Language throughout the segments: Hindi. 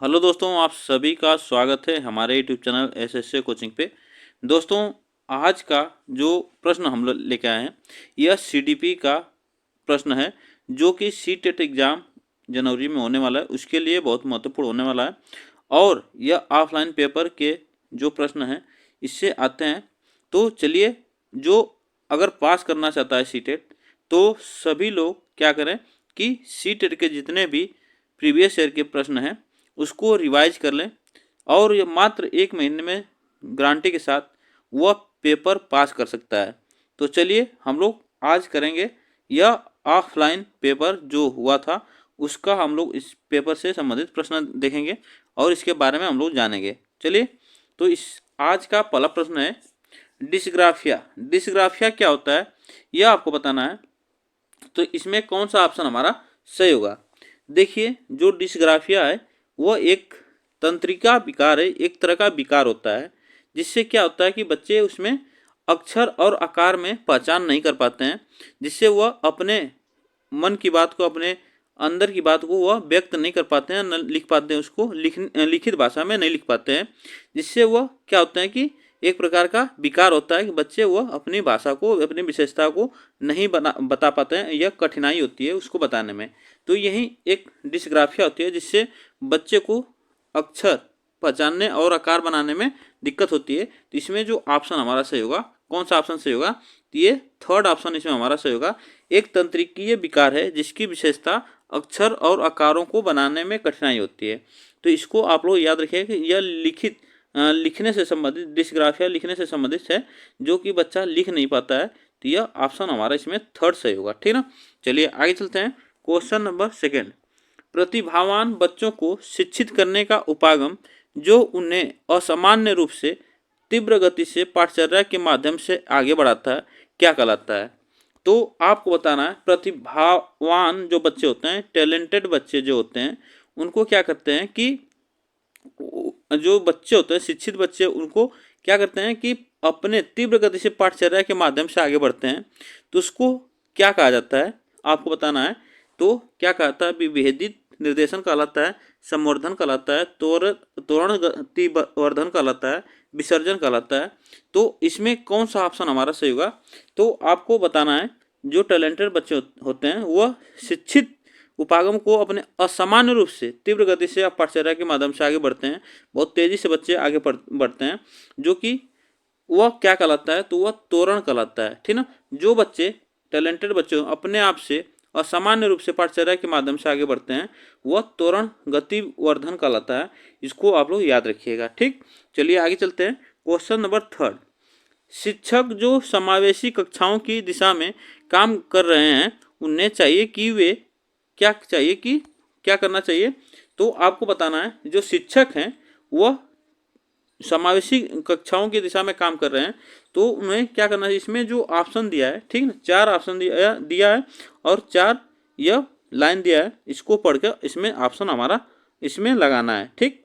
हेलो दोस्तों, आप सभी का स्वागत है हमारे यूट्यूब चैनल एसएससी कोचिंग पे। दोस्तों, आज का जो प्रश्न हम लोग लेके आए हैं यह सीडीपी का प्रश्न है, जो कि सीटेट एग्ज़ाम जनवरी में होने वाला है, उसके लिए बहुत महत्वपूर्ण होने वाला है। और यह ऑफलाइन पेपर के जो प्रश्न हैं इससे आते हैं। तो चलिए, जो अगर पास करना चाहता है सीटेट, तो सभी लोग क्या करें कि सीटेट के जितने भी प्रीवियस ईयर के प्रश्न हैं उसको रिवाइज कर लें, और ये मात्र 1 महीने में गारंटी के साथ वह पेपर पास कर सकता है। तो चलिए हम लोग आज करेंगे यह ऑफलाइन पेपर जो हुआ था उसका हम लोग इस पेपर से संबंधित प्रश्न देखेंगे और इसके बारे में हम लोग जानेंगे। चलिए, तो इस आज का पहला प्रश्न है डिस्ग्राफिया। डिस्ग्राफिया क्या होता है यह आपको बताना है। तो इसमें कौन सा ऑप्शन हमारा सही होगा? देखिए, जो डिस्ग्राफिया है वह एक तंत्रिका विकार है, एक तरह का विकार होता है जिससे क्या होता है कि बच्चे उसमें अक्षर और आकार में पहचान नहीं कर पाते हैं, जिससे वह अपने मन की बात को, अपने अंदर की बात को वह व्यक्त नहीं कर पाते हैं, न लिख पाते हैं, उसको लिखित भाषा में नहीं लिख पाते हैं, जिससे वह क्या होता है कि एक प्रकार का विकार होता है कि बच्चे वह अपनी भाषा को, अपनी विशेषता को नहीं बता पाते हैं, यह कठिनाई होती है उसको बताने में। तो यही एक डिस्ग्राफिया होती है जिससे बच्चे को अक्षर पहचानने और आकार बनाने में दिक्कत होती है। तो इसमें जो ऑप्शन हमारा सही होगा, कौन सा ऑप्शन सही होगा? तो ये थर्ड ऑप्शन इसमें हमारा सही होगा। एक तंत्रिकीय विकार है जिसकी विशेषता अक्षर और आकारों को बनाने में कठिनाई होती है। तो इसको आप लोग याद रखिए कि यह लिखने से संबंधित, डिस्ग्राफिया लिखने से संबंधित है, जो कि बच्चा लिख नहीं पाता है। तो यह ऑप्शन हमारा इसमें थर्ड सही होगा, ठीक ना। चलिए आगे चलते हैं। क्वेश्चन नंबर सेकेंड, प्रतिभावान बच्चों को शिक्षित करने का उपागम जो उन्हें असामान्य रूप से तीव्र गति से पाठचर्या के माध्यम से आगे बढ़ाता है, क्या कहलाता है? तो आपको बताना है, प्रतिभावान जो बच्चे होते हैं, टैलेंटेड बच्चे जो होते हैं, उनको क्या करते हैं कि जो बच्चे होते हैं, शिक्षित बच्चे, उनको क्या करते हैं कि अपने तीव्र गति से पाठचर्या के माध्यम से आगे बढ़ते हैं। तो उसको क्या कहा जाता है आपको बताना है। तो क्या कहता है? विभेदित निर्देशन कहलाता है, संवर्धन कहलाता है, त्वरण गति वर्धन कहलाता है, विसर्जन कहलाता है। तो इसमें कौन सा ऑप्शन हमारा सही होगा? तो आपको बताना है, जो टैलेंटेड बच्चे होते हैं वह शिक्षित उपागम को अपने असामान्य रूप से तीव्र गति से पाठचर्या के माध्यम से आगे बढ़ते हैं, बहुत तेजी से बच्चे आगे बढ़ते हैं, जो कि वह क्या कहलाता है? तो वह त्वरण कहलाता है, ठीक ना। जो बच्चे, टैलेंटेड बच्चे अपने आप से असामान्य रूप से पाठचर्या के माध्यम से आगे बढ़ते हैं वह त्वरण गति वर्धन कहलाता है। इसको आप लोग याद रखिएगा, ठीक। चलिए आगे चलते हैं। क्वेश्चन नंबर थर्ड, शिक्षक जो समावेशी कक्षाओं की दिशा में काम कर रहे हैं उन्हें चाहिए कि वे क्या करना चाहिए? तो आपको बताना है, जो शिक्षक हैं वह समावेशी कक्षाओं की दिशा में काम कर रहे हैं, तो उन्हें क्या करना है? इसमें जो ऑप्शन दिया है, ठीक ना, 4 ऑप्शन दिया है और 4 यह लाइन दिया है, इसको पढ़कर इसमें ऑप्शन हमारा इसमें लगाना है, ठीक।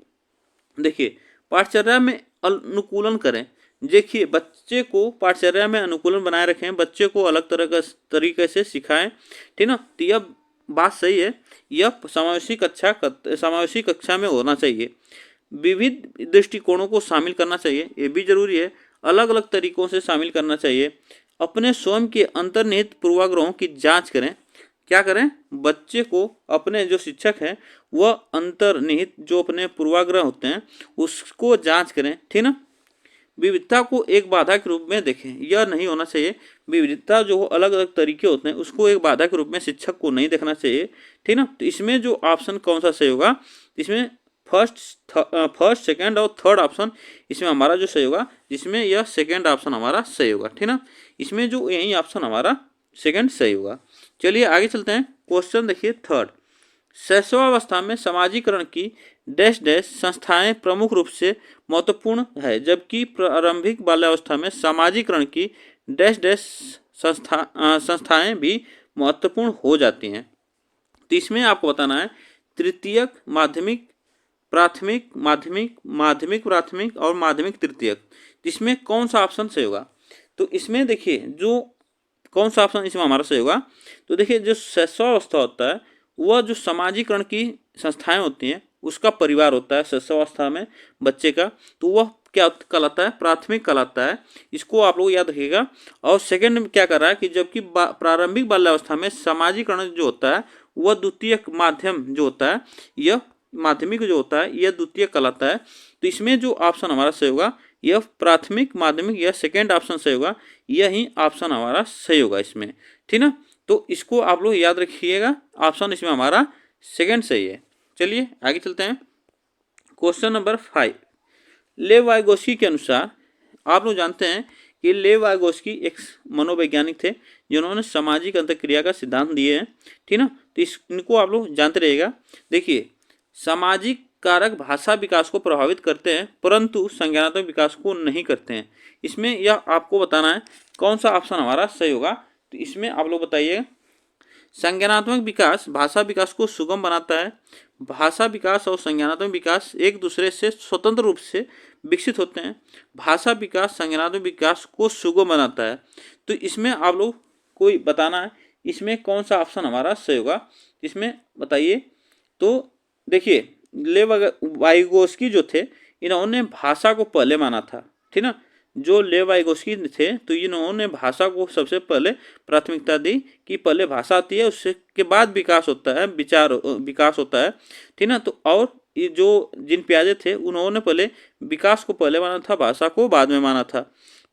देखिए, पाठचर्या में अनुकूलन करें। देखिए, बच्चे को पाठचर्या में अनुकूलन बनाए रखें, बच्चे को अलग तरह का तरीके से सिखाएं, ठीक ना। तो यह बात सही है, यह समावेशी कक्षा में होना चाहिए। विविध दृष्टिकोणों को शामिल करना चाहिए, ये भी जरूरी है, अलग अलग तरीकों से शामिल करना चाहिए। अपने स्वयं के अंतर्निहित पूर्वाग्रहों की जांच करें। क्या करें? बच्चे को, अपने जो शिक्षक हैं वह अंतर्निहित जो अपने पूर्वाग्रह होते हैं उसको जांच करें, ठीक ना। विविधता को एक बाधा के रूप में देखें, यह नहीं होना चाहिए। विविधता जो अलग अलग तरीके होते हैं उसको एक बाधा के रूप में शिक्षक को नहीं देखना चाहिए, ठीक ना। तो इसमें जो ऑप्शन कौन सा सही होगा? इसमें फर्स्ट सेकंड और थर्ड ऑप्शन इसमें हमारा जो सही होगा, जिसमें यह सेकंड ऑप्शन हमारा सही होगा, ठीक ना। इसमें जो यही ऑप्शन हमारा सेकंड सही होगा। चलिए आगे चलते हैं। क्वेश्चन देखिए थर्ड, शैशवावस्था में समाजीकरण की डैश डैश संस्थाएं प्रमुख रूप से महत्वपूर्ण है, जबकि प्रारंभिक बाल्यावस्था में समाजीकरण की डैश डैश संस्थाएं भी महत्वपूर्ण हो जाती हैं। तो इसमें आपको बताना है, तृतीयक, माध्यमिक, प्राथमिक, माध्यमिक प्राथमिक और माध्यमिक तृतीयक। इसमें कौन सा ऑप्शन सही होगा? तो इसमें देखिए, जो कौन सा ऑप्शन इसमें हमारा सही होगा? तो देखिए, जो शैशवावस्था होता है वह जो समाजीकरण की संस्थाएं होती हैं उसका परिवार होता है शिशुअवस्था में बच्चे का, तो वह क्या कहलाता है, प्राथमिक कहलाता है। इसको आप लोग याद रखिएगा। और सेकंड में क्या कर रहा है कि जबकि प्रारंभिक बाल्यावस्था में सामाजिकरण जो होता है वह द्वितीयक माध्यम जो होता है, यह माध्यमिक जो होता है यह द्वितीयक कहलाता है। तो इसमें जो ऑप्शन हमारा सही होगा यह प्राथमिक माध्यमिक, यह सेकेंड ऑप्शन सही होगा, यही ऑप्शन हमारा सही होगा इसमें, ठीक ना। तो इसको आप लोग याद रखिएगा, ऑप्शन इसमें हमारा सेकेंड सही है। चलिए आगे चलते हैं। क्वेश्चन नंबर 5, लेव वाइगोस्की के अनुसार, आप लोग जानते हैं कि लेव वाइगोस्की एक मनोवैज्ञानिक थे जिन्होंने सामाजिक अंतःक्रिया का सिद्धांत दिए हैं, ठीक ना। तो इनको आप लोग जानते रहिएगा। देखिए, सामाजिक कारक भाषा विकास को प्रभावित करते हैं परंतु संज्ञानात्मक विकास को नहीं करते हैं। इसमें यह आपको बताना है कौन सा ऑप्शन हमारा सही होगा। तो इसमें आप लोग बताइए, संज्ञानात्मक विकास भाषा विकास को सुगम बनाता है। भाषा विकास और संज्ञानात्मक विकास एक दूसरे से स्वतंत्र रूप से विकसित होते हैं। भाषा विकास संज्ञानात्मक विकास को सुगम बनाता है। तो इसमें आप लोग कोई बताना है इसमें कौन सा ऑप्शन हमारा सही होगा, इसमें बताइए। तो देखिए, लेव वाइगोस्की जो थे इन्होंने भाषा को पहले माना था, ठीक ना। जो लेव वाइगोस्की थे तो इन्होंने भाषा को सबसे पहले प्राथमिकता दी कि पहले भाषा आती है उसके बाद विकास होता है, विचार विकास होता है, ठीक ना। तो और ये जो जिन प्याजे थे उन्होंने पहले विकास को पहले माना था, भाषा को बाद में माना था।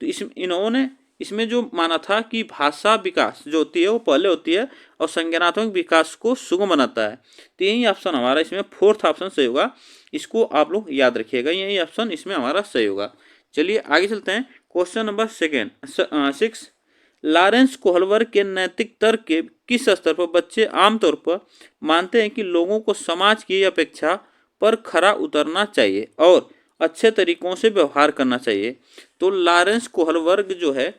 तो इन्होंने इसमें जो माना था कि भाषा विकास जो होती है वो पहले होती है और संज्ञानात्मक विकास को सुगम बनाता है। तो यही ऑप्शन हमारा इसमें फोर्थ ऑप्शन सही होगा। इसको आप लोग याद रखिएगा, यही ऑप्शन इसमें हमारा सही होगा। चलिए आगे चलते हैं। क्वेश्चन नंबर 6, लॉरेंस कोहलवर के नैतिक तर्क के किस स्तर पर बच्चे आमतौर पर मानते हैं कि लोगों को समाज की अपेक्षा पर खरा उतरना चाहिए और अच्छे तरीकों से व्यवहार करना चाहिए। तो लॉरेंस कोहलवर्ग जो है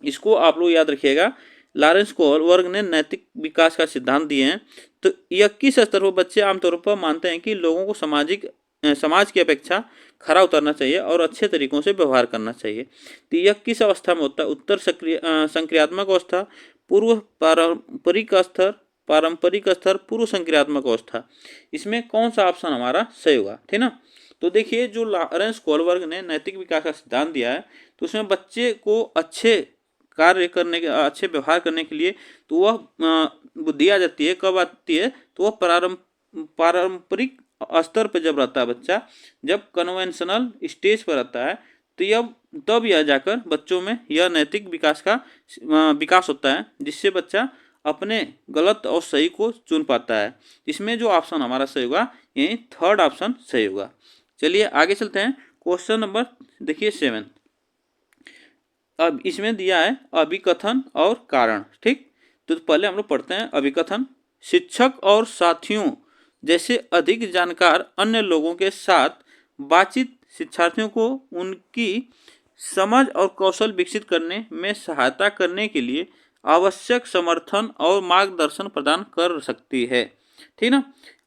इसको आप लोग याद रखिएगा। लॉरेंस कोहलवर्ग ने नैतिक विकास का सिद्धांत दिए हैं। तो यह किस स्तर पर बच्चे आमतौर पर मानते हैं कि लोगों को समाज की अपेक्षा खरा उतरना चाहिए और अच्छे तरीकों से व्यवहार करना चाहिए। तो यह किस अवस्था में होता है, उत्तर संक्रियात्मक अवस्था, पूर्व पारंपरिक स्तर, पूर्व संक्रियात्मक अवस्था। इसमें कौन सा ऑप्शन हमारा सही होगा, ठीक ना। तो देखिए, जो लॉरेंस कोहलवर्ग ने नैतिक विकास का सिद्धांत दिया है तो उसमें बच्चे को अच्छे कार्य करने के, अच्छे व्यवहार करने के लिए तो वह बुद्धि आ जाती है, कब आती है, तो वह पारंपरिक स्तर पर जब रहता है बच्चा, जब कन्वेंशनल स्टेज पर रहता है तो तब यह जाकर बच्चों में यह नैतिक विकास का विकास होता है जिससे बच्चा अपने गलत और सही को चुन पाता है। इसमें जो ऑप्शन हमारा सही होगा यही थर्ड ऑप्शन सही होगा। चलिए आगे चलते हैं। क्वेश्चन नंबर देखिए 7, अब इसमें दिया है अभिकथन और कारण, ठीक। तो पहले हम लोग पढ़ते हैं अभिकथन। शिक्षक और साथियों जैसे अधिक जानकार अन्य लोगों के साथ बातचीत शिक्षार्थियों को उनकी समझ और कौशल विकसित करने में सहायता करने के लिए आवश्यक समर्थन और मार्गदर्शन प्रदान कर सकती है, ठीक ना।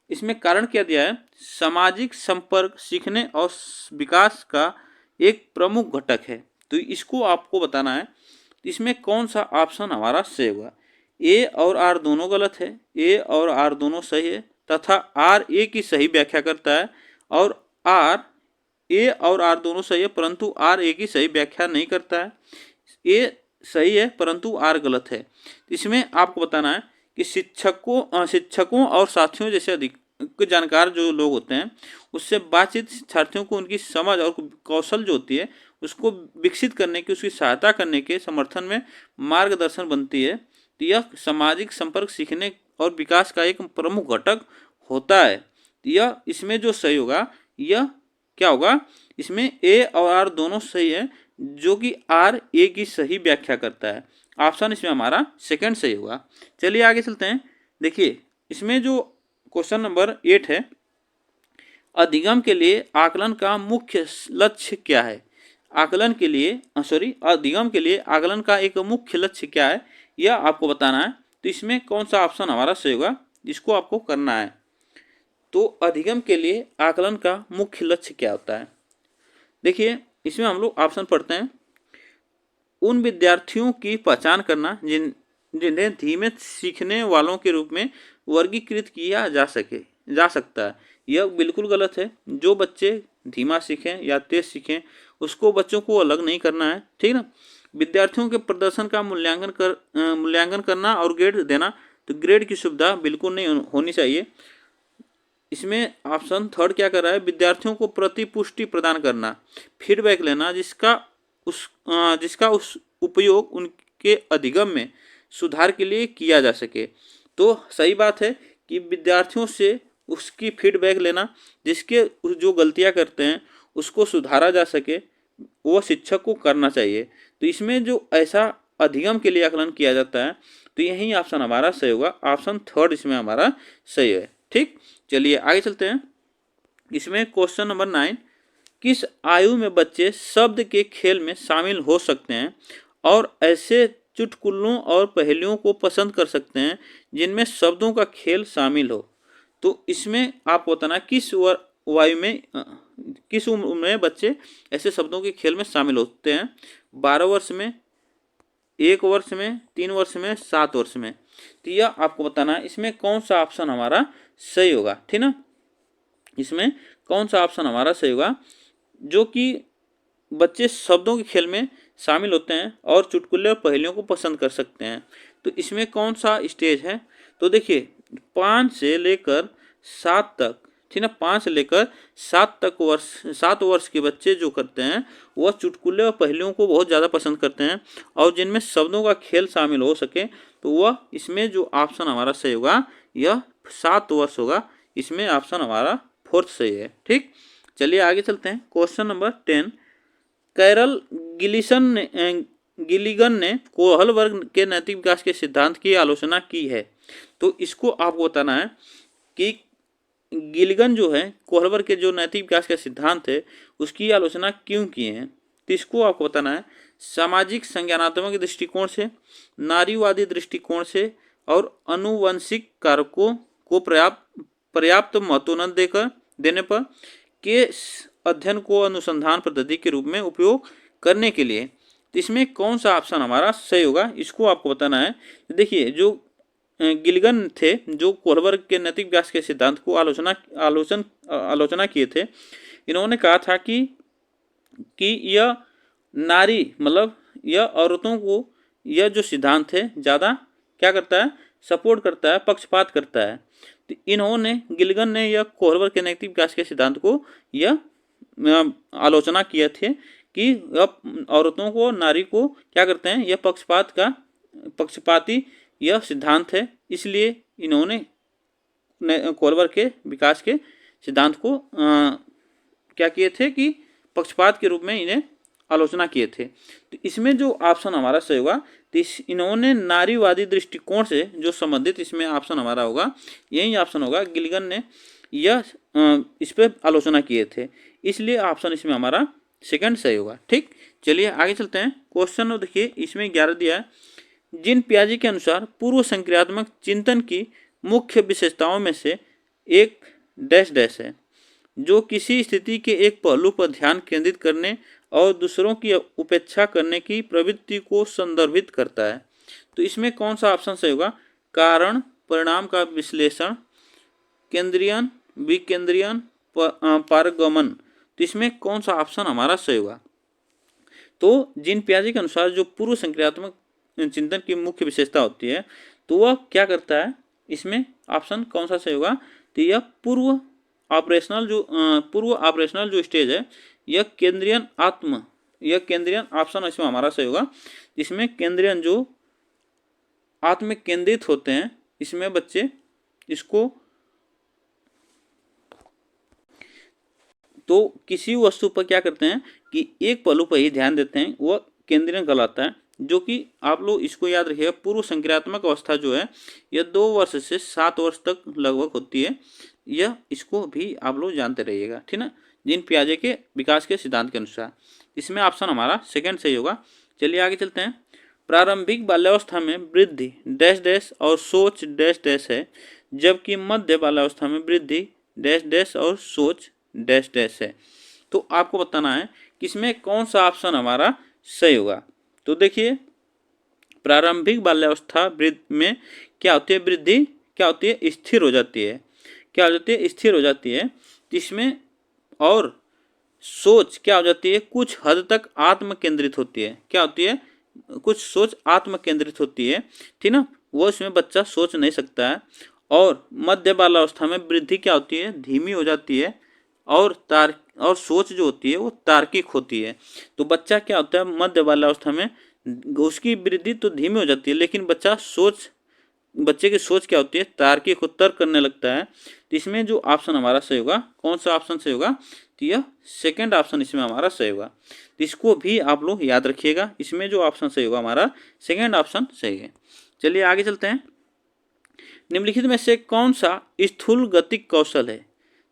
इसमें कारण क्या दिया है, सामाजिक संपर्क सीखने और विकास का एक प्रमुख घटक है। तो इसको आपको बताना है इसमें कौन सा ऑप्शन हमारा सही होगा। ए और आर दोनों गलत है, ए और आर दोनों सही है तथा आर ए की सही व्याख्या करता है और आर ए और आर दोनों सही है परंतु आर ए की सही व्याख्या नहीं करता है। ए सही है परंतु आर गलत है। इसमें आपको बताना है कि शिक्षकों और साथियों जैसे अधिक जानकार जो लोग होते हैं उससे बातचीत शिक्षार्थियों को उनकी समझ और कौशल जो होती है उसको विकसित करने की, उसकी सहायता करने के समर्थन में मार्गदर्शन बनती है। तो यह सामाजिक संपर्क सीखने और विकास का एक प्रमुख घटक होता है। यह इसमें जो सही होगा यह क्या होगा, इसमें ए और आर दोनों सही है जो कि आर ए की सही व्याख्या करता है। ऑप्शन इसमें हमारा सेकंड सही होगा। चलिए आगे चलते हैं। देखिए, इसमें जो क्वेश्चन नंबर 8 है, अधिगम के लिए आकलन का मुख्य लक्ष्य क्या है। अधिगम के लिए आकलन का एक मुख्य लक्ष्य क्या है यह आपको बताना है। तो इसमें कौन सा ऑप्शन हमारा सही होगा, इसको आपको करना है। तो अधिगम के लिए आकलन का मुख्य लक्ष्य क्या होता है। देखिए, इसमें हम लोग ऑप्शन पढ़ते हैं। उन विद्यार्थियों की पहचान करना जिन्हें धीमे सीखने वालों के रूप में वर्गीकृत किया जा सके। जा सकता है, यह बिल्कुल गलत है। जो बच्चे धीमा सीखें या तेज सीखें उसको बच्चों को अलग नहीं करना है, ठीक ना। विद्यार्थियों के प्रदर्शन का मूल्यांकन करना और ग्रेड देना, तो ग्रेड की सुविधा बिल्कुल नहीं होनी चाहिए। इसमें ऑप्शन थर्ड क्या कर रहा है, विद्यार्थियों को प्रतिपुष्टि प्रदान करना, फीडबैक लेना जिसका उस उपयोग उनके अधिगम में सुधार के लिए किया जा सके। तो सही बात है कि विद्यार्थियों से उसकी फीडबैक लेना, जिसके जो गलतियां करते हैं उसको सुधारा जा सके, वो शिक्षक को करना चाहिए। तो इसमें जो ऐसा अधिगम के लिए आकलन किया जाता है, तो यही ऑप्शन हमारा सही होगा, ऑप्शन थर्ड इसमें हमारा सही है। ठीक, चलिए आगे चलते हैं। इसमें क्वेश्चन नंबर 9, किस आयु में बच्चे शब्द के खेल में शामिल हो सकते हैं और ऐसे चुटकुलों और पहेलियों को पसंद कर सकते हैं जिनमें शब्दों का खेल शामिल हो। तो इसमें आपको बताना किस किस उम्र में बच्चे ऐसे शब्दों के खेल में शामिल होते हैं, 12 वर्ष में, 1 वर्ष में, 3 वर्ष में, 7 वर्ष में। तो यह आपको बताना है इसमें कौन सा ऑप्शन हमारा सही होगा, ठीक ना। इसमें कौन सा ऑप्शन हमारा सही होगा, जो कि बच्चे शब्दों के खेल में शामिल होते हैं और चुटकुले और पहेलियों को पसंद कर सकते हैं। तो इसमें कौन सा स्टेज है, तो देखिए 5 से लेकर 7 तक, ठीक ना, 5 से लेकर 7 वर्ष के बच्चे जो करते हैं वह चुटकुले और पहेलियों को बहुत ज़्यादा पसंद करते हैं और जिनमें शब्दों का खेल शामिल हो सके, तो वह इसमें जो ऑप्शन हमारा सही होगा यह 7 वर्ष होगा। इसमें ऑप्शन हमारा फोर्थ सही है। ठीक, चलिए आगे चलते हैं। क्वेश्चन नंबर 10, कैरल गिलिगन ने कोहलबर्ग के नैतिक विकास के सिद्धांत की आलोचना की है। तो इसको आपको बताना है कि गिलिगन जो है कोहलबर्ग के जो नैतिक विकास का सिद्धांत है उसकी आलोचना क्यों किए हैं। तो इसको आपको बताना है सामाजिक संज्ञानात्मक दृष्टिकोण से, नारीवादी दृष्टिकोण से और अनुवंशिक कारकों को पर्याप्त महत्व न देने पर के अध्ययन को अनुसंधान पद्धति के रूप में उपयोग करने के लिए। तो इसमें कौन सा ऑप्शन हमारा सही होगा, इसको आपको बताना है। देखिए जो गिलिगन थे जो कोहलबर्ग के नैतिक विकास के सिद्धांत को आलोचना किए थे, इन्होंने कहा था कि यह नारी मतलब यह औरतों को यह जो सिद्धांत है ज़्यादा क्या करता है, सपोर्ट करता है, पक्षपात करता है। तो इन्होंने गिलिगन ने यह कोहलबर्ग के नैतिक विकास के सिद्धांत को यह आलोचना किए थे कि औरतों को, नारी को क्या करते हैं, यह पक्षपाती यह सिद्धांत है। इसलिए इन्होंने कोहलबर्ग के विकास के सिद्धांत को क्या किए थे कि पक्षपात के रूप में इन्हें आलोचना किए थे। तो इसमें जो ऑप्शन हमारा सही होगा, तो इन्होंने नारीवादी दृष्टिकोण से जो संबंधित इसमें ऑप्शन हमारा होगा यही ऑप्शन होगा। गिलिगन ने यह इस पर आलोचना किए थे, इसलिए ऑप्शन इसमें हमारा सेकंड सही होगा। ठीक, चलिए आगे चलते हैं। क्वेश्चन देखिए इसमें 11 दिया है, जिन पियाजे के अनुसार पूर्व संक्रियात्मक चिंतन की मुख्य विशेषताओं में से एक डैश डैश है, जो किसी स्थिति के एक पहलू पर ध्यान केंद्रित करने और दूसरों की उपेक्षा करने की प्रवृत्ति को संदर्भित करता है। तो इसमें कौन सा ऑप्शन सही होगा, कारण परिणाम का विश्लेषण, केंद्रीयन, विकेंद्रीयन, पारगमन। तो इसमें कौन सा ऑप्शन हमारा सही होगा, तो जिन पियाजे के अनुसार जो पूर्व संक्रियात्मक चिंतन की मुख्य विशेषता होती है, तो वह क्या करता है, इसमें ऑप्शन कौन सा सही होगा, तो यह पूर्व ऑपरेशनल जो स्टेज है यह केंद्रीयन ऑप्शन इसमें हमारा सही होगा। इसमें केंद्रीयन जो आत्म केंद्रित होते हैं, इसमें बच्चे इसको तो किसी वस्तु पर क्या करते हैं कि एक पहलू पर ही ध्यान देते हैं, वह केंद्रीय कहलाता है। जो कि आप लोग इसको याद रखिएगा, पूर्व संक्रियात्मक अवस्था जो है यह 2 वर्ष से 7 वर्ष तक लगभग होती है। यह इसको भी आप लोग जानते रहिएगा, ठीक ना, जिन पियाजे के विकास के सिद्धांत के अनुसार। इसमें ऑप्शन हमारा सेकंड सही होगा। चलिए आगे चलते हैं। प्रारंभिक बाल्यावस्था में वृद्धि डैश डैश और सोच डैश डैश है, जबकि मध्य बाल्यावस्था में वृद्धि डैश डैश और सोच डैश डैश है। तो आपको बताना है कि इसमें कौन सा ऑप्शन हमारा सही होगा। तो देखिए प्रारंभिक बाल्यावस्था में क्या होती है, वृद्धि क्या होती है, स्थिर हो जाती है। क्या हो जाती है, स्थिर हो जाती है। इसमें और सोच क्या हो जाती है, कुछ हद तक आत्म केंद्रित होती है। क्या होती है, कुछ सोच आत्म केंद्रित होती है, ठीक ना, वो इसमें बच्चा सोच नहीं सकता है। और मध्य बाल्यावस्था में वृद्धि क्या होती है, धीमी हो जाती है। और सोच जो होती है वो तार्किक होती है। तो बच्चा क्या होता है, मध्य बाल्यावस्था में उसकी वृद्धि तो धीमी हो जाती है, लेकिन बच्चे की सोच क्या होती है, तार्किक तर्क करने लगता है। तो इसमें जो ऑप्शन हमारा सही होगा, कौन सा ऑप्शन सही होगा, तो यह सेकंड ऑप्शन इसमें हमारा सही होगा। तो इसको भी आप लोग याद रखिएगा, इसमें जो ऑप्शन सही होगा हमारा सेकंड ऑप्शन सही है। चलिए आगे चलते हैं। निम्नलिखित में से कौन सा स्थूल गतिक कौशल है,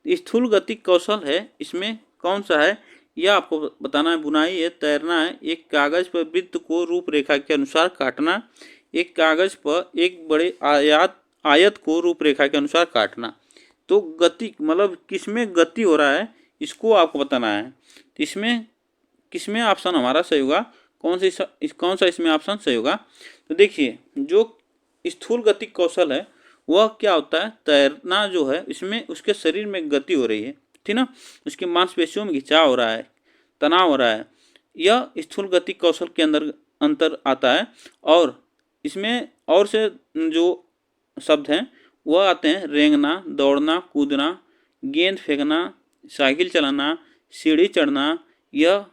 स्थूल गतिक कौशल है इसमें कौन सा है, यह आपको बताना है। बुनाई है, तैरना है, एक कागज पर वृत्त को रूपरेखा के अनुसार काटना, एक कागज पर एक बड़े आयत को रूपरेखा के अनुसार काटना। तो गति मतलब किसमें गति हो रहा है, इसको आपको बताना है। तो इसमें किसमें ऑप्शन हमारा सही होगा, कौन सा इसमें ऑप्शन सही होगा। तो देखिए, जो स्थूल गतिक कौशल है वह क्या होता है, तैरना जो है इसमें उसके शरीर में गति हो रही है, ठीक ना, उसकी मांसपेशियों में खिंचाव हो रहा है, तनाव हो रहा है, यह स्थूल गतिक कौशल के अंतर आता है। और इसमें और से जो शब्द हैं वह आते हैं, रेंगना, दौड़ना, कूदना, गेंद फेंकना, साइकिल चलाना, सीढ़ी चढ़ना, यह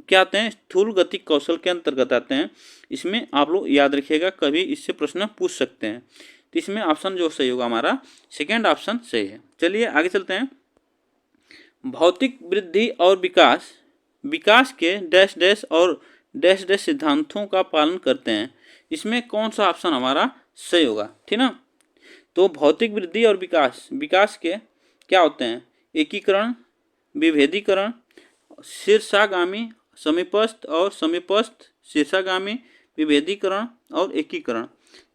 क्या आते हैं, स्थूल गतिक कौशल के अंतर्गत आते हैं। इसमें आप लोग याद रखिएगा, कभी इससे प्रश्न पूछ सकते हैं। तो इसमें ऑप्शन जो सही होगा हमारा सेकेंड ऑप्शन सही है। चलिए आगे चलते हैं। भौतिक वृद्धि और विकास विकास के डैश डैश और डैश डैश सिद्धांतों का पालन करते हैं। इसमें कौन सा ऑप्शन हमारा सही होगा, ठीक ना। तो भौतिक वृद्धि और विकास के क्या होते हैं, एकीकरण, विभेदीकरण, शीर्षागामी समीपस्थ और समीपस्थ शीर्षागामी, विभेदीकरण और एकीकरण।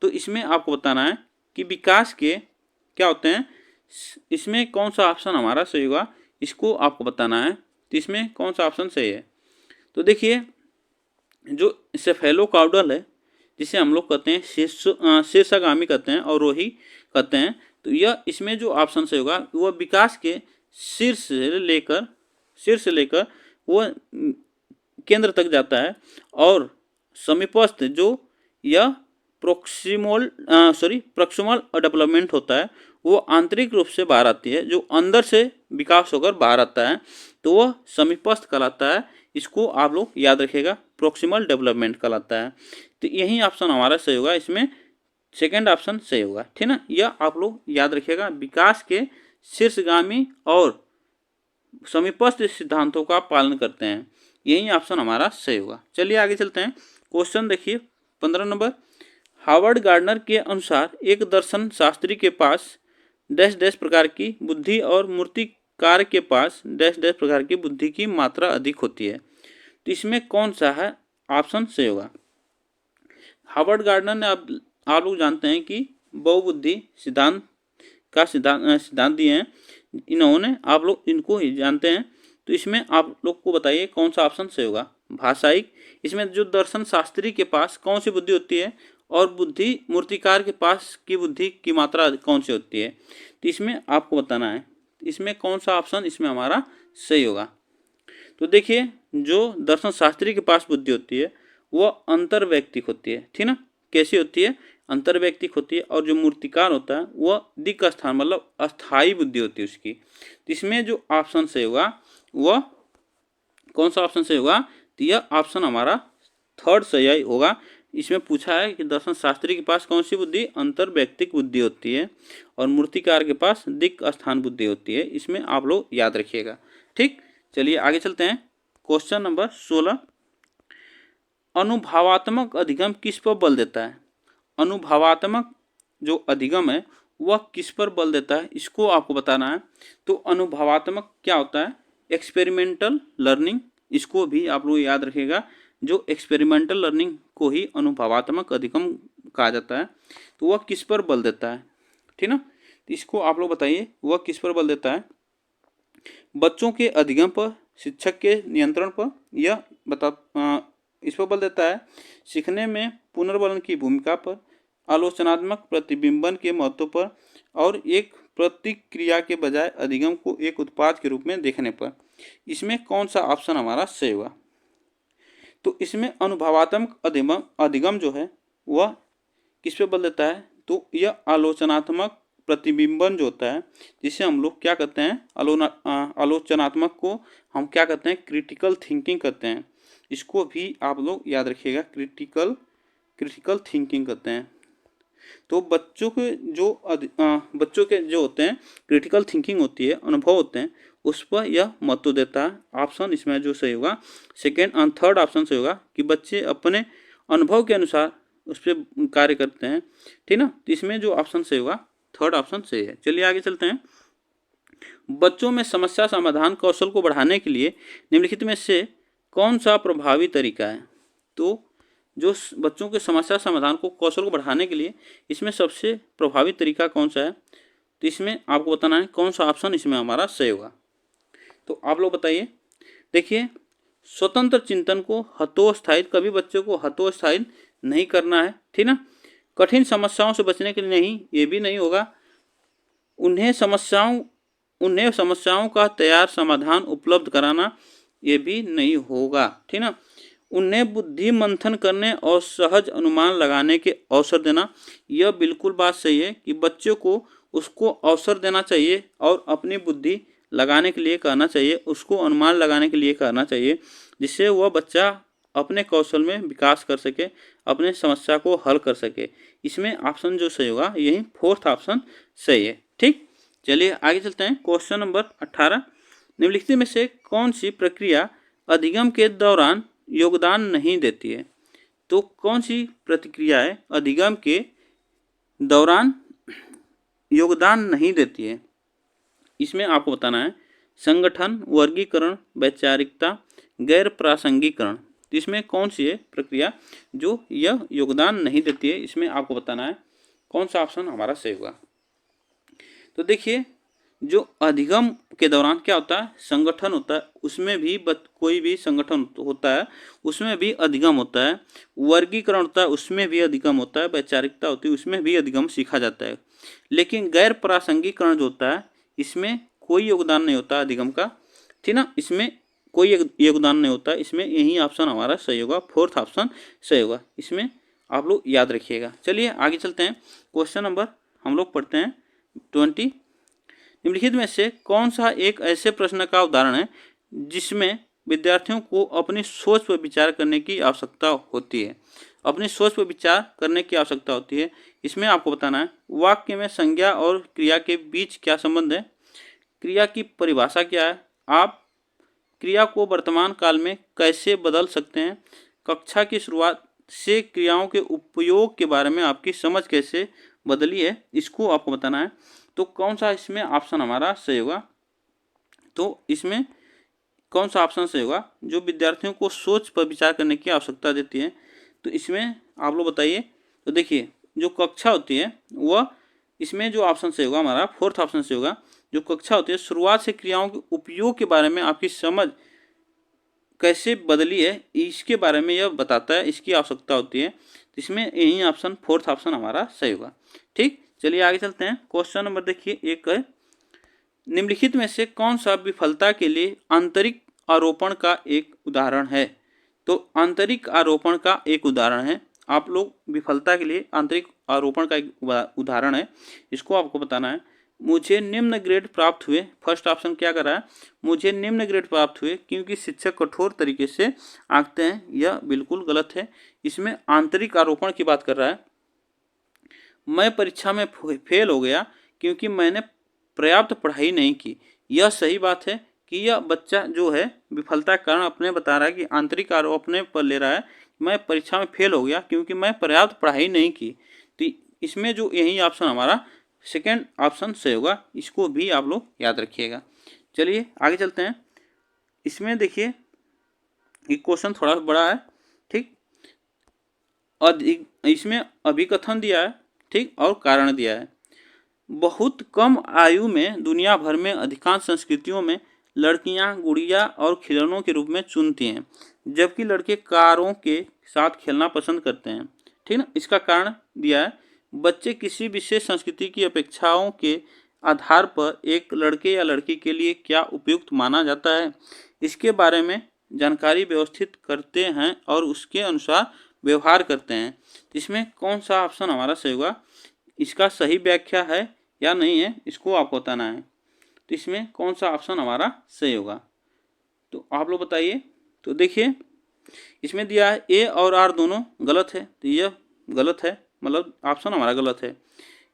तो इसमें आपको बताना है कि विकास के क्या होते हैं, इसमें कौन सा ऑप्शन हमारा सही होगा, इसको आपको बताना है। तो इसमें कौन सा ऑप्शन सही है। तो देखिए, जो सेफेलोकाउडल है जिसे हम लोग कहते हैं शीर्षागामी कहते हैं और रोही कहते हैं, तो यह इसमें जो ऑप्शन सही होगा वह विकास के शीर्ष से लेकर वह केंद्र तक जाता है। और समीपस्थ जो यह प्रॉक्सिमल डेवलपमेंट होता है, वो आंतरिक रूप से बाहर आती है, जो अंदर से विकास होकर बाहर आता है, तो वह समीपस्थ कहलाता है। इसको आप लोग याद रखिएगा, प्रॉक्सिमल डेवलपमेंट कहलाता है। तो यही ऑप्शन हमारा सही होगा, इसमें सेकेंड ऑप्शन सही होगा, ठीक ना। यह आप लोग याद रखिएगा, विकास के शीर्षगामी और समीपस्थ सिद्धांतों का पालन करते हैं, यही ऑप्शन हमारा सही होगा। चलिए आगे चलते हैं। क्वेश्चन देखिए 15 नंबर। हार्वर्ड गार्डनर के अनुसार एक दर्शन शास्त्री के पास डैश डैश प्रकार की बुद्धि और मूर्तिकार के पास डैश डैश प्रकार की बुद्धि की मात्रा अधिक होती है। तो इसमें कौन सा है ऑप्शन सही होगा। हार्वर्ड गार्डनर ने आप लोग जानते हैं कि बहुबुद्धि सिद्धांत दिए हैं इन्होंने, आप लोग इनको ही जानते हैं। तो इसमें आप लोग को बताइए कौन सा ऑप्शन सही होगा। भाषायिक, इसमें जो दर्शन शास्त्री के पास कौन सी बुद्धि होती है और बुद्धि मूर्तिकार के पास की बुद्धि की मात्रा कौन सी होती है, तो इसमें आपको बताना है इसमें कौन सा ऑप्शन इसमें हमारा सही होगा। तो देखिए, जो दर्शन शास्त्री के पास बुद्धि होती है वह अंतर्वैयक्तिक होती है, ठीक ना। कैसी होती है, अंतर्वैयक्तिक होती है। और जो मूर्तिकार होता है वह दिक् स्थान मतलब अस्थायी बुद्धि होती है उसकी। तो इसमें जो ऑप्शन सही होगा वह कौन सा ऑप्शन सही होगा, तो यह ऑप्शन हमारा थर्ड सही होगा। इसमें पूछा है कि दर्शन शास्त्री के पास कौन सी बुद्धि, अंतर्वैयक्तिक बुद्धि होती है, और मूर्तिकार के पास दिक् स्थान बुद्धि होती है। इसमें आप लोग याद रखिएगा, ठीक। चलिए आगे चलते हैं। Question number 16। अनुभवात्मक अधिगम किस पर बल देता है। अनुभवात्मक जो अधिगम है वह किस पर बल देता है, इसको आपको बताना है। तो अनुभवात्मक क्या होता है, एक्सपेरिमेंटल लर्निंग, इसको भी आप लोग याद रखिएगा। जो एक्सपेरिमेंटल लर्निंग को ही अनुभवात्मक अधिगम कहा जाता है। तो वह किस पर बल देता है, ठीक ना। तो इसको आप लोग बताइए वह किस पर बल देता है। बच्चों के अधिगम पर, शिक्षक के नियंत्रण पर, यह इस पर बल देता है। सीखने में पुनर्बलन की भूमिका पर, आलोचनात्मक प्रतिबिंबन के महत्व पर, और एक प्रतिक्रिया के बजाय अधिगम को एक उत्पाद के रूप में देखने पर। इसमें कौन सा ऑप्शन हमारा सही होगा? तो इसमें अनुभवात्मक अधिगम जो है वह किस पे बल देता है? तो यह आलोचनात्मक प्रतिबिंबन जो होता है, जिसे हम लोग क्या कहते हैं, आलोचनात्मक को हम क्या कहते हैं? क्रिटिकल थिंकिंग कहते हैं। इसको भी आप लोग याद रखिएगा, क्रिटिकल थिंकिंग कहते हैं। तो बच्चों के जो होते हैं क्रिटिकल थिंकिंग होती है, अनुभव होते हैं, उस पर यह महत्व देता है। ऑप्शन इसमें जो सही होगा सेकेंड और थर्ड ऑप्शन सही होगा कि बच्चे अपने अनुभव के अनुसार उस पर कार्य करते हैं, ठीक ना। तो इसमें जो ऑप्शन सही होगा थर्ड ऑप्शन सही है। चलिए आगे चलते हैं। बच्चों में समस्या समाधान कौशल को बढ़ाने के लिए निम्नलिखित में से कौन सा प्रभावी तरीका है? तो जो बच्चों के समस्या समाधान को कौशल को बढ़ाने के लिए इसमें सबसे प्रभावी तरीका कौन सा है? तो इसमें आपको बताना है कौन सा ऑप्शन इसमें हमारा सही होगा। तो आप लोग बताइए। देखिए, स्वतंत्र चिंतन को हतोत्साहित, कभी बच्चों को हतोत्साहित नहीं करना है, ठीक ना। कठिन समस्याओं से बचने के लिए नहीं, ये भी नहीं होगा। उन्हें समस्याओं का तैयार समाधान उपलब्ध कराना, ये भी नहीं होगा, ठीक ना। उन्हें बुद्धि मंथन करने और सहज अनुमान लगाने के अवसर देना, यह बिल्कुल बात सही है कि बच्चों को उसको अवसर देना चाहिए और अपनी बुद्धि लगाने के लिए कहना चाहिए, उसको अनुमान लगाने के लिए कहना चाहिए, जिससे वह बच्चा अपने कौशल में विकास कर सके, अपने समस्या को हल कर सके। इसमें ऑप्शन जो सही होगा यही फोर्थ ऑप्शन सही है, ठीक। चलिए आगे चलते हैं। क्वेश्चन नंबर 18, निम्नलिखित में से कौन सी प्रक्रिया अधिगम के दौरान योगदान नहीं देती है? तो कौन सी प्रतिक्रियाएं अधिगम के दौरान योगदान नहीं देती है? इसमें आपको बताना है संगठन, वर्गीकरण, वैचारिकता, गैर प्रासंगिकरण। तो इसमें कौन सी है प्रक्रिया जो यह योगदान नहीं देती है? इसमें आपको बताना है कौन सा ऑप्शन हमारा सही होगा। तो देखिए, जो अधिगम के दौरान क्या होता है, संगठन होता है, उसमें भी कोई भी संगठन होता है उसमें भी अधिगम होता है, वर्गीकरण होता है उसमें भी अधिगम होता है, वैचारिकता होती है उसमें भी अधिगम सीखा जाता है। लेकिन गैर प्रासंगिकरण जो होता है इसमें कोई योगदान नहीं होता अधिगम का, ठीक ना। इसमें कोई योगदान नहीं होता। इसमें यही ऑप्शन हमारा सही होगा, फोर्थ ऑप्शन सही होगा। इसमें आप लोग याद रखिएगा। चलिए आगे चलते हैं। क्वेश्चन नंबर हम लोग पढ़ते हैं 20। निम्नलिखित में से कौन सा एक ऐसे प्रश्न का उदाहरण है जिसमें विद्यार्थियों को अपनी सोच पर विचार करने की आवश्यकता होती है? अपनी सोच पर विचार करने की आवश्यकता होती है। इसमें आपको बताना है वाक्य में संज्ञा और क्रिया के बीच क्या संबंध है, क्रिया की परिभाषा क्या है, आप क्रिया को वर्तमान काल में कैसे बदल सकते हैं, कक्षा की शुरुआत से क्रियाओं के उपयोग के बारे में आपकी समझ कैसे बदली है, इसको आपको बताना है। तो कौन सा इसमें ऑप्शन हमारा सही होगा? तो इसमें कौन सा ऑप्शन सही होगा जो विद्यार्थियों को सोच पर विचार करने की आवश्यकता देती है? तो इसमें आप लोग बताइए। तो देखिए, जो कक्षा होती है वह, इसमें जो ऑप्शन सही होगा हमारा फोर्थ ऑप्शन सही होगा। जो कक्षा होती है शुरुआत से क्रियाओं के उपयोग के बारे में आपकी समझ कैसे बदली है, इसके बारे में यह बताता है, इसकी आवश्यकता होती है। इसमें यही ऑप्शन फोर्थ ऑप्शन हमारा सही होगा, ठीक। चलिए आगे चलते हैं। क्वेश्चन नंबर देखिए एक है, निम्नलिखित में से कौन सा विफलता के लिए आंतरिक आरोपण का एक उदाहरण है? तो आंतरिक आरोपण का एक उदाहरण है, आप लोग विफलता के लिए आंतरिक आरोपण का एक उदाहरण है, इसको आपको बताना है। मुझे निम्न ग्रेड प्राप्त हुए, फर्स्ट ऑप्शन क्या कर रहा है, मुझे निम्न ग्रेड प्राप्त हुए क्योंकि शिक्षक कठोर तरीके से आंकते हैं, यह बिल्कुल गलत है। इसमें आंतरिक आरोपण की बात कर रहा है। मैं परीक्षा में फेल हो गया क्योंकि मैंने पर्याप्त पढ़ाई नहीं की, यह सही बात है कि यह बच्चा जो है विफलता का कारण अपने बता रहा है कि आंतरिक आरोप अपने पर ले रहा है, मैं परीक्षा में फेल हो गया क्योंकि मैं पर्याप्त पढ़ाई नहीं की। तो इसमें जो यही ऑप्शन हमारा सेकेंड ऑप्शन सही होगा, इसको भी आप लोग याद रखिएगा। चलिए आगे चलते हैं। इसमें देखिए ये क्वेश्चन थोड़ा बड़ा है, ठीक। इसमें अभिकथन दिया है, ठीक, और कारण दिया है। बहुत कम आयु में दुनिया भर में अधिकांश संस्कृतियों में लड़कियां गुड़िया और खिलौनों के रूप में चुनती हैं, जबकि लड़के कारों के साथ खेलना पसंद करते हैं, ठीक ना। इसका कारण दिया है, बच्चे किसी विशेष संस्कृति की अपेक्षाओं के आधार पर एक लड़के या लड़की के लिए क्या उपयुक्त माना जाता है, इसके बारे में जानकारी व्यवस्थित करते हैं और उसके अनुसार व्यवहार करते हैं। इसमें कौन सा ऑप्शन हमारा सही होगा, इसका सही व्याख्या है या नहीं है, इसको आपको बताना है। तो इसमें कौन सा ऑप्शन हमारा सही होगा, तो आप लोग बताइए। तो देखिए इसमें दिया है ए और आर दोनों गलत है, तो यह गलत है, मतलब ऑप्शन हमारा गलत है।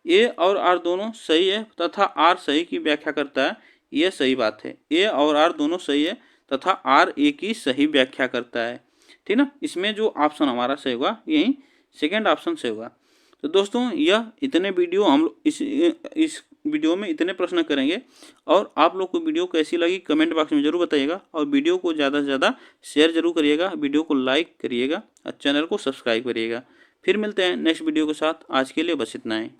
ए और आर दोनों सही है तथा आर सही की व्याख्या करता है, यह सही बात है। ए और आर दोनों सही है तथा आर ए की सही व्याख्या करता है, ठीक ना। इसमें जो ऑप्शन हमारा सही होगा यही सेकेंड ऑप्शन सही होगा। तो दोस्तों यह इतने वीडियो हम लोग इस वीडियो में इतने प्रश्न करेंगे, और आप लोग को वीडियो कैसी लगी कमेंट बॉक्स में ज़रूर बताइएगा, और वीडियो को ज़्यादा से ज़्यादा शेयर जरूर करिएगा, वीडियो को लाइक करिएगा और चैनल को सब्सक्राइब करिएगा। फिर मिलते हैं नेक्स्ट वीडियो के साथ, आज के लिए बस इतना ही।